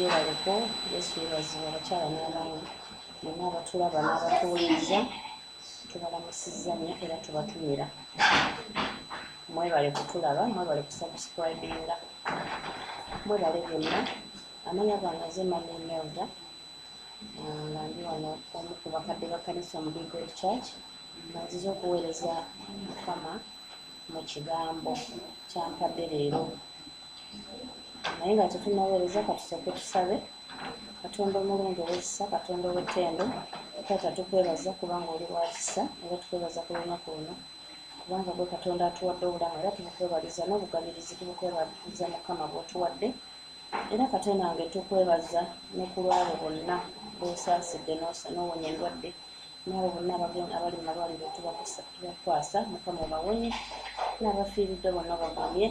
gyebaleko Yesu yeebazibwa abakyala n'abaami bonna abatulaba n'abatuwuliriza tubalamusizza nnyo era tubatumira mwebale kutulaba mwebale kusubscribinga mwebale byonna amanya gange nze Mami Imelda nga ndi wano omu ku bakadde ba kkanisa mu Big Red Church nga nziza okuweereza Mukama mu kigambo kyampadde leero naye nga tetunnaweereza katusooke tusabe Katonda omulungi ow'ekisa Katonda ow'ettendo Taata tukwebaza kubanga oli wa kisa era tukwebaza ku lunaku luno kubanga gwe Katonda atuwadde obulamu era tubukwebaliza n'obugabirizi tubukwebaliza Mukama bw'otuwadde era kate nange tukwebaza ne ku lwabo bonna b'osaasidde n'owonya endwadde n'abo bonna abali mu malwaliro tubakwasa Mukama obawonye n'abafiiridde bonna obagumye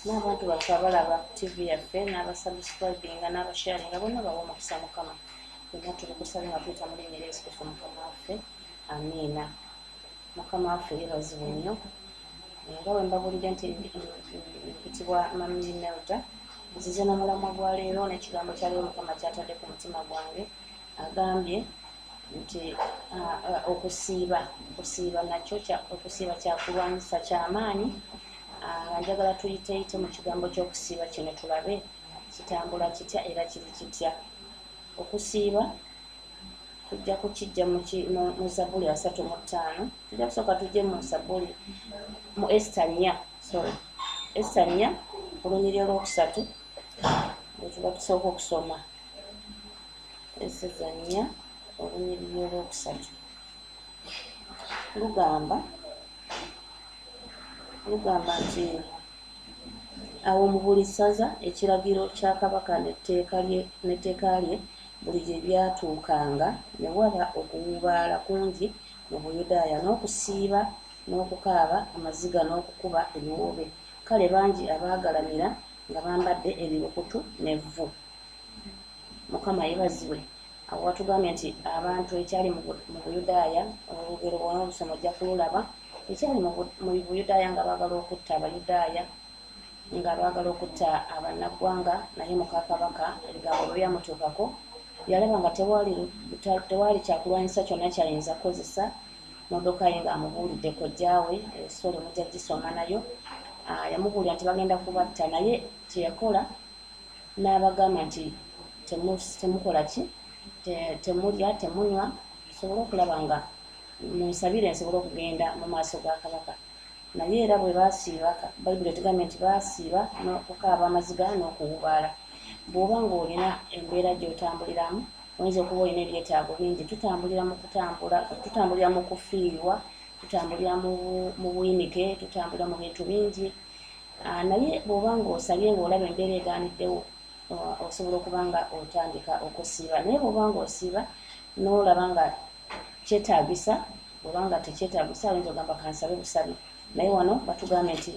n'abantu baffe abalaba TV yaffe n'abasubscribinga n'abasharinga bonna bawa omukisa Mukama byonna tubikusaba nga tuyita mu linnya lya Yesu Kristo Mukama waffe amiina Mukama waffe yeebazibwe nnyo nga bwe mbabuulidde nti mpitibwa Mami Imelda nzize n'omulamwa gwa leero n'ekigambo kya leero Mukama kyatadde ku mutima gwange agambye nti okusiiba nakyo okusiiba kyakulwanyisa ky'amaanyi njagala tuyiteeyite mu kigambo ky'okusiiba kino tulabe kitambula kitya era kiri kitya okusiiba tujja kukijja mu Zabbuli 35 tujja kusooka tujje mu Zabbuli mu Esther 4 olunyiriri olwokusatu bwe tuba tusooka okusoma Esther 4 olunyiriri olwokusatu lugamba nti awo mu buli ssaza ekiragiro kya kabaka n'etteeka lye buli gye byatuukanga ne waba okuwubaala kungi mu Buyudaaya n'okusiiba n'okukaaba amaziga n'okukuba ebiwoobe kale bangi abaagalamira nga bambadde ebibukutu n'evvu Mukama yeebazibwe awo watugambye nti abantu ekyali mu Buyudaaya olugero bwona olusoma ojja kululaba ekyali mu Buyudaaya nga baagala okutta Abayudaaya nga baagala okutta abannaggwanga naye muka kabaka ebigambo bwe byamutuukako yalaba nga tewaali kyakulwanyisa kyonna kyayinza kukozesa Modokayi ng'amubuulidde kojjaawe esole mujja gisoma nayo yamubuulira nti bagenda kubatta naye kyeyakola n'abagamba nti temukola ki temulya temunywa tusobole okulaba nga munsabire nsobole okugenda mu maaso ga kabaka naye era bwe baasiiba Bayibuli etugambye nti baasiiba n'okukaaba amaziga n'okuwubaala bw'oba ng'olina embeera gy'otambuliramu oyinza okuba olina ebyetaago bingi tutambulira mu kufiirwa tutambulira mu buyinike tutambulira mu bintu bingi naye bw'oba ng'osabye ng'olaba embeera egaaniddewo osobola okuba nga otandika okusiiba naye bw'oba ng'osiiba n'olaba nga kyetaagisa bw'oba nga tekyetaagisa oyinza ogamba kansabe busabe naye wano batugambye nti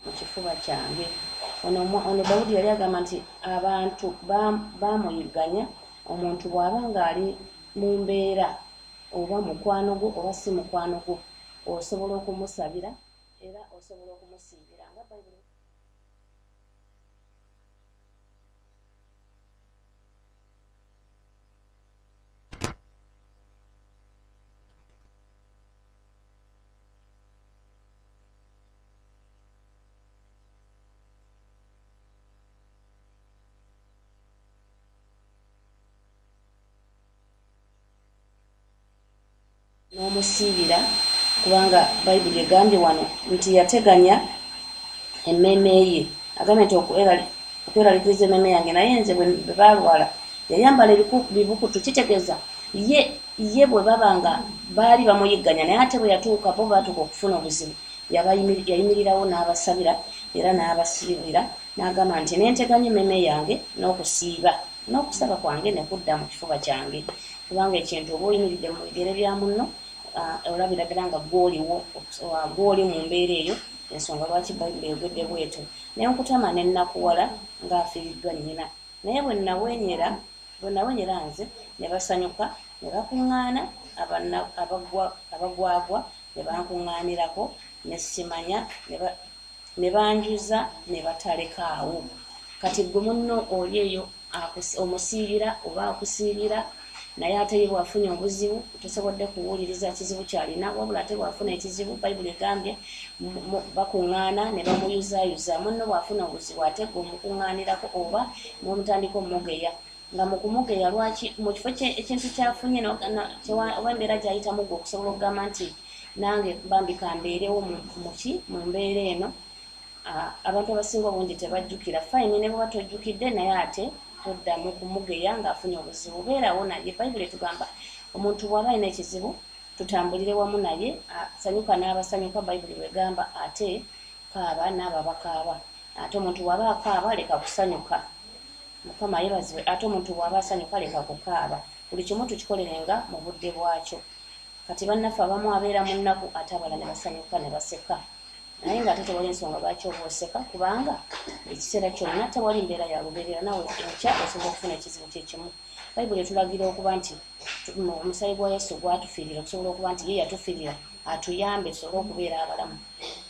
mu kifuba kyange ono Dawudi yali agamba nti abantu baamuyigganya omuntu bw'aba ng'ali mu mbeera oba mukwano gwo oba si mukwano gwo osobola okumusabira era osobola okumusiibira nga Bayibuli n'omusiibira kubanga Bayibuli egambye wano nti yateganya emmeeme ye agambye nti okweraliikiriza emmeeme yange naye nze bwe baalwala yayambala ebibukutu kitegeeza ye bwe baba nga baali bamuyigganya naye ate bwe yatuuka bo baatuuka okufuna obuzibu yayimirirawo n'abasabira era n'abasiibira n'agamba nti nenteganya emmeme yange n'okusaba kwange ne kudda mu kifuba kyange kubanga ekintu oba oyimiridde mu bigere bya munno olabira ddala nga gw'oli mu mbeera eyo ensonga lwaki bayibuli eyogedde bwetyo naye nkutama ne nnakuwala ng'afiiriddwa nnyina naye bwe nawenyera nze ne basanyuka ne bakuŋŋaana abagwagwa ne bankuŋŋaanirako ne simanya ne banjuza ne batalekaawo kati gwe munno oli eyo omusiibira oba akusiibira naye ate ye bw'afunye obuzibu tosobodde kuwuliriza kizibu kyalina wabula ate bw'afuna ekizibu bayibuli egambye bakuŋŋaana ne bamuyuzaayuza munno bw'afuna obuzibu ate gwe omukuŋŋaanirako oba n'omutandika omugeya nga mu kumugeya lwaki mu kifo ekintu kyafunye oba embeera gy'ayitamu gwe okusobola okugamba nti nange bambika mbeerewo mu mbeera eno abantu abasinga obungi tebajjukira fayini ne bweba tojjukidde naye ate toddamu kumugeya ng'afunye obuzibu beerawo naye bayibuli etugamba omuntu bw'aba alina ekizibu tutambulire wamu naye sanyuka n'abasanyuka bayibuli bwegamba ate kaaba n'abo abakaaba ate omuntu bw'aba akaaba leka kusanyuka mukama yeebazibwe ate omuntu bw'aba asanyuka leka kukaaba buli kimu tukikolerenga mu budde bwakyo kati bannaffe abamu abeera mu nnaku ate abalala ne basanyuka ne baseka naye ng'ate tewali ensonga lwaki oba oseka kubanga ekiseera kyonna tewali mbeera ya lubeerera nawe enkya osobola okufuna ekizibu kyekimu bayibuli etulagira okuba nti omusaayi gwa yesu gwatufiirira okusobola okuba nti ye yatufiirira atuyambe tusobole okubeera abalamu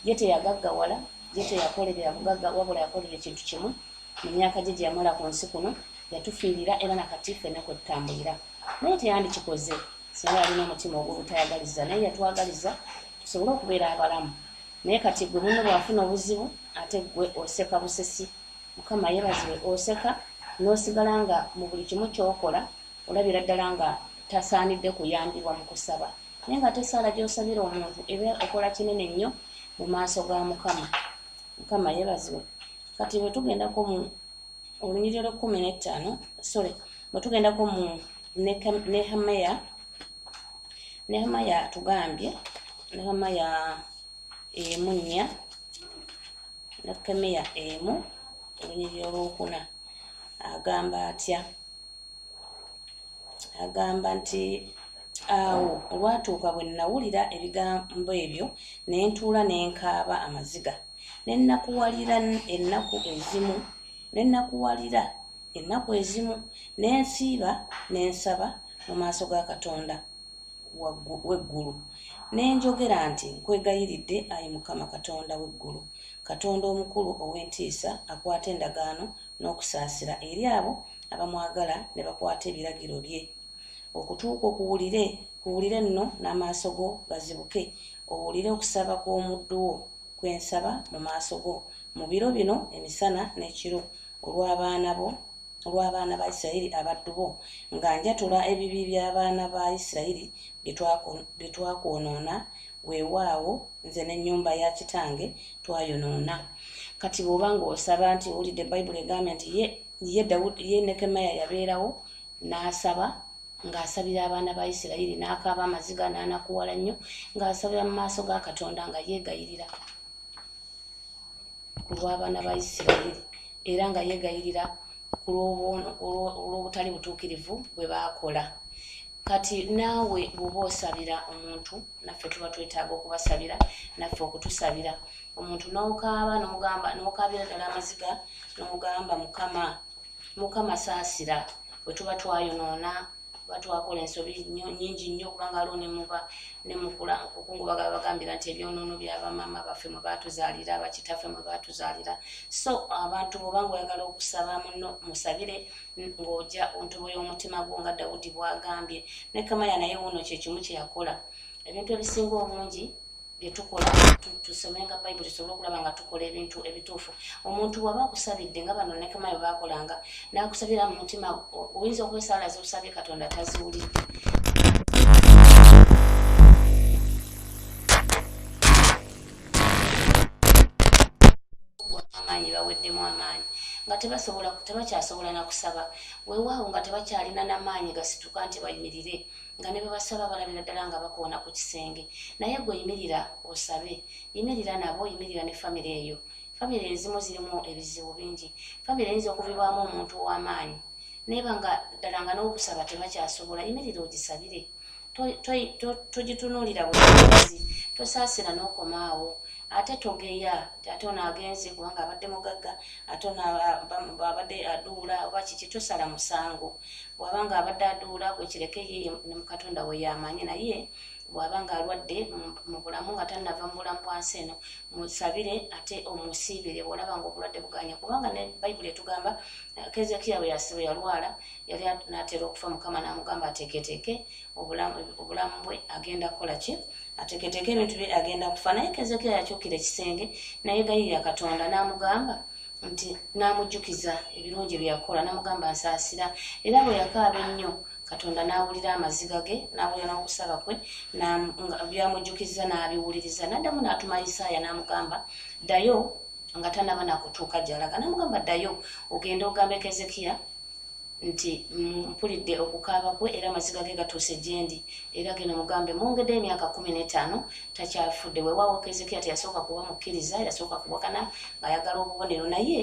ye teyagaggawala ye teyakolerera bugagga wabula yakolera ekintu kimu mu myaka gye gye yamala ku nsi kuno yatufiirira era nakati ffenna kwe tutambulira naye teyandikikoze singa alina omutima ogw'obutayagaliza naye yatwagaliza tusobole okubeera abalamu naye kati gwe munno bw'afuna obuzibu ate gwe oseka busesi mukama yeebazibwe oseka n'osigala nga mu buli kimu ky'okola olabira ddala nga tasaanidde kuyambibwa mu kusaba naye nga tesaala gy'osabira omuntu eba okola kinene nnyo mu maaso ga mukama yeebazibwe kati bwe tugendako mu olunyiriro 15 bwe tugendako mu Nehemiya tugambye Nehemiya emunya Nehemiya emu olunyiriro olwokuna agamba atya agamba nti awo olwatuuka bwe nawulira ebigambo ebyo ne ntuula ne nkaaba amaziga ne nakuwalira ennaku ezimu ne nsiiba ne nsaba mu maaso ga Katonda w'eggulu ne njogera nti nkwegayiridde ayi Mukama Katonda w'eggulu Katonda omukulu ow'entiisa akwata endagaano n'okusaasira eri abo abamwagala ne bakwata ebiragiro bye okutuuka kuwulire nno n'amaaso go gazibuke owulire okusaba kw'omuddu wo kwensaba mu maaso go mu biro bino emisana n'ekiro olw'abaana ba Isirayiri abaddu bo nga njatula ebibi by'abaana ba Isirayiri bye twakwonoona weewaawo nze n'ennyumba ya kitange twayonoona kati bw'oba ng'osaba nti owulidde bayibuli egambye nti ye Nehemiya yabeerawo n'asaba ng'asabira abaana ba Isirayiri n'akaaba amaziga n'anakuwala nnyo ng'asabira mu maaso ga Katonda nga yeegayirira ku lw'abaana ba Isirayiri era nga yeegayirira ku lw'obutali butuukirivu bwe baakola kati naawe bw'oba osabira omuntu naffe tuba twetaaga okubasabira naffe okutusabira omuntu n'okaaba n'okaabira ddala amaziga n'ogamba mukama saasira bwe tuba twayonoona batwakola ensobi nnyingi nnyo kubanga aliwo ne mukula okukungubaga bagambira nti ebyonoono by'abamama baffe mwe baatuzaalira bakitaffe mwe baatuzaalira so abantu bw'oba ng'oyagala okusaba muno musabire ng'ojja ontobo y'omutima gwo nga Dawudi bw'agambye ne Kamaya naye wuno kye kimu kye yakola ebintu ebisinga obungi bye tukola tusomenga bayibuli tusobole okulaba nga tukola ebintu ebituufu omuntu bw'aba akusabidde nga bano ne Kamaya bwe baakolanga n'akusabira mu mutima oyinza okwesaalaza osabye Katonda taziwulidde amaanyi baweddemu amaanyi nga tebakyasobola na kusaba weewaawo nga tebakyalina n'amaanyi gasituka nti bayimirire nga ne babasaba balabira ddala nga bakoona ku kisenge naye gwe yimirira osabe yimirira nabo yimirira ne famire eyo famire ezimu zirimu ebizibu bingi famire eyinza okuvibwamu omuntu ow'amaanyi neba nga ddala nga n'okusaba tebakyasobola yimirira ogisabire togitunuulira buzi tosaasira n'okomaawo ate togeya ate onaagenze kubanga abadde mugagga ate abadde aduula oba kiki tosala musango bw'abanga abadde aduula gwe kireke ye ne mu Katonda we yamanyi naye bw'abanga alwadde mu bulamu nga tannava mu bulamu bwansi eno musabire ate omusiibire bw'olaba nga obulwadde buganye kubanga ne bayibuli etugamba Keezeekiya bwe yalwala yali n'atera okufa Mukama n'amugamba ateeketeeke obulamu bwe agenda kukola ki ateeketeeke ebintu bye agenda kufa naye Keezeekiya yakyukira ekisenge naye gayirira Katonda n'amugamba nti n'amujjukiza ebirungi bye yakola n'amugamba nsaasira era bwe yakaaba ennyo Katonda n'awulira amaziga ge n'awulira n'okusaba kwe byamujjukiza n'abiwuliriza n'addamu n'atuma Isaaya n'amugamba ddayo nga tanaba nakutuuka gy'alaga n'amugamba ddayo ogenda ogambe Keezeekiya nti mpulidde okukaaba kwe era amaziga ge gatuuse gyendi era geno mugambe mwongedde emyaka 15 takyafudde weewaawo Keezeekiya teyasooka kuba mukkiriza yasooka kuwakana ng'ayagala obubonero naye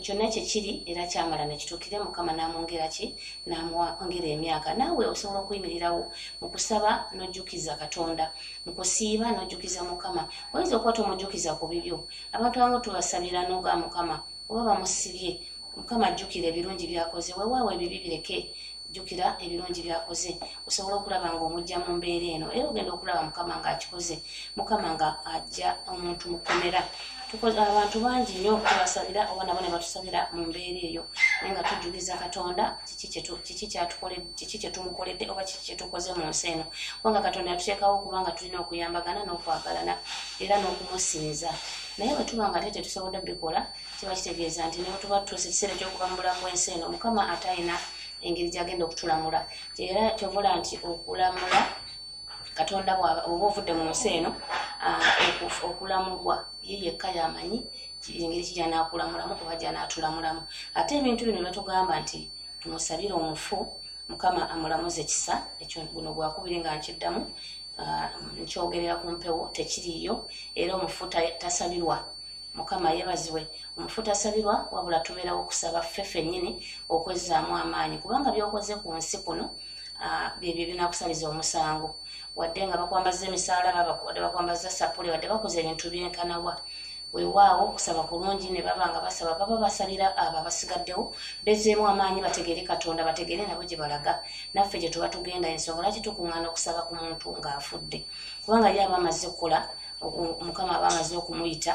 kyonna kyekiri era kyamala nekituukire Mukama n'amwongera ki n'amwongera emyaka naawe osobola okuyimirirawo mu kusaba n'ojjukiza Katonda mu kusiiba n'ojjukiza Mukama oyinza okuba tomujjukiza ku bibyo abantu abamu tubasabira n'oga Mukama oba bamusibye Mukama ajjukira ebirungi byakoze weewaawo ebibi bireke jjukira ebirungi byakoze osobola okulaba ng'omujja mu mbeera eno era ogenda okulaba Mukama ng'akikoze Mukama nga ajja omuntu mukomera abantu bangi nnyo tubasabira oba nabo ne batusabira mu mbeera eyo naye nga tujjukiza Katonda kiki kyetumukoledde oba kiki kyetukoze mu nsi eno kubanga Katonda yatuteekawo kubanga tulina okuyambagana n'okwagalana era n'okumusinza naye bwe tuba nga tetusobodde bikola kiba kitegeeza nti ne bwe tuba tutuuse ekiseera eky'okuba mu bulamu bw'ensi eno Mukama ate ayina engeri gy'agenda okutulamula era kyovula nti okulamula Katonda bw'oba ovudde mu nsi eno okulamulwa ye yekka y'amanyi engeri ki gy'anaakulamulamu oba gy'anaatulamulamu ate ebintu bino byetugamba nti tumusabire omufu Mukama amulamuze kisa ekyo guno gwakubiri nga nkiddamu nkyogerera ku mpewo tekiriiyo era omufu tasabirwa Mukama yeebazibwe omufu tasabirwa wabula tubeerawo okusaba ffe ffennyini okwezzaamu amaanyi kubanga by'okoze ku nsi kuno byebyo binaakusaliza omusango wadde nga bakwambaza emisaalaba wadde bakwambaza sapule wadde bakoze ebintu byenkanawa weewaawo okusaba kulungi ne baba nga basaba baba basabira abo abasigaddewo bezzeemu amaanyi bategeere Katonda bategeere nabo gye balaga naffe gye tuba tugenda ensonga lwaki tukuŋŋaana okusaba ku muntu ng'afudde kubanga ye aba amaze okukola Mukama aba amaze okumuyita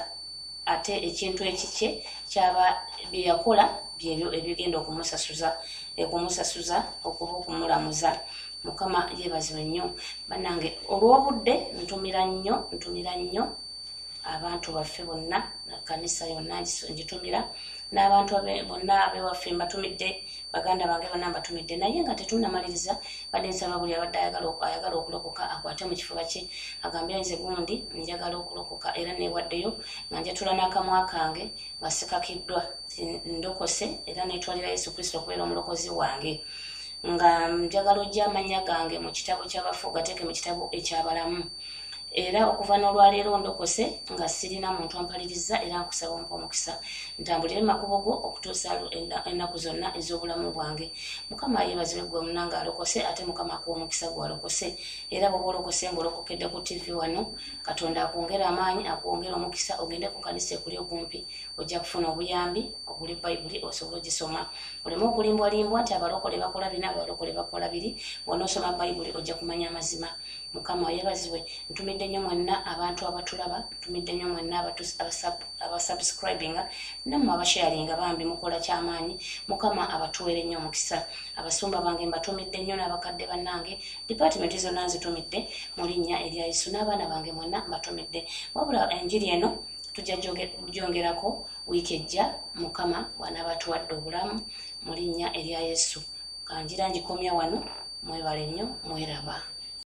ate ekintu ekikye kyaba bye yakola byebyo ebigenda okumusasuza okuba okumulamuza Mukama yeebazibwe nnyo bannange olw'obudde ntumira nnyo abantu baffe bonna kanisa yonna ngitumira n'abantu bonna abewaffe mbatumidde baganda bange bonna mbatumidde naye nga tetunnamaliriza badde nsaba buli abadde ayagala okulokoka akwate mu kifuba kye agambe nze gundi njagala okulokoka era neewaddeyo nga njatula n'akamwa kange nga sikakiddwa ndokose era neetwalira Yesu Kristo okubeera omulokozi wange nga njagala ojja amannya gange mu kitabo ky'abafu gateeke mu kitabo eky'abalamu era okuva n'olwaleero ndokose nga sirina muntu ampaliriza era nkusaba ompa omukisa ntambulire makubo go okutuusa ennaku zonna ez'obulamu bwange Mukama yeebazibwe gwe munanga alokose ate Mukama akuwa omukisa gwalokose era bw'oba olokose ng'olokokedde ku TV wano Katonda akwongera amaanyi akwongera omukisa ogende ku kanisa ekuli okumpi ojja kufuna obuyambi ogule bayibuli osobola ogisoma oleme okulimbwalimbwa nti abalokole bakola bina abalokole bakola biri bw'onoosoma bayibuli ojja kumanya amazima Mukama yeebazibwe ntumidde nnyo mwenna abantu abatulaba ntumidde nnyo mwenna abasubscribinga nammwe abasharinga bambi mukola kyamaanyi Mukama abatuwere nnyo omukisa abasumba bange mbatumidde nnyo n'abakadde bannange department zonna nzitumidde mu linnya erya Yesu n'abaana bange mwenna mbatumidde wabula enjiri eno tujja gyongerako wiiki ejja Mukama bw'anaabatuwadde obulamu mu linnya erya Yesu kanjira ngikomya wano mwebale nnyo mweraba